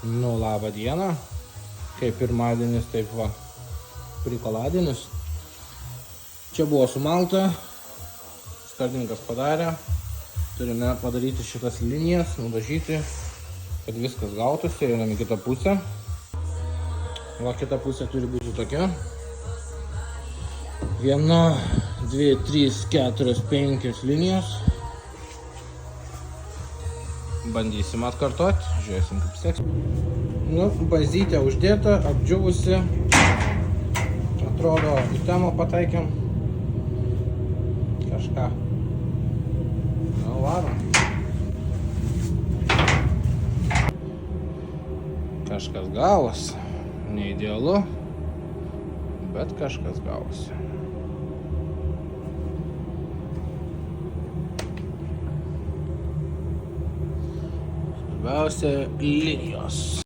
Nu, labą dieną. Kaip pirmadienis, taip va, prikoladienis. Čia buvo sumalta, skardininkas padarė. Turime padaryti šitas linijas, nudažyti, kad viskas gautųsi. Einam į kitą pusę. Va, kita pusė turi būti tokia. 1, 2, 3, 4, 5 linijos. Bandysim atkartoti, žiūrėsim kaip seks. Nu, bazytė uždėta, apdžiūvusi. Atrodo, į temą pataikėm. Kažką. Nu, varom. Kažkas gavosi. Ne idealu, bet kažkas gavosi. Svarbiausia linijos.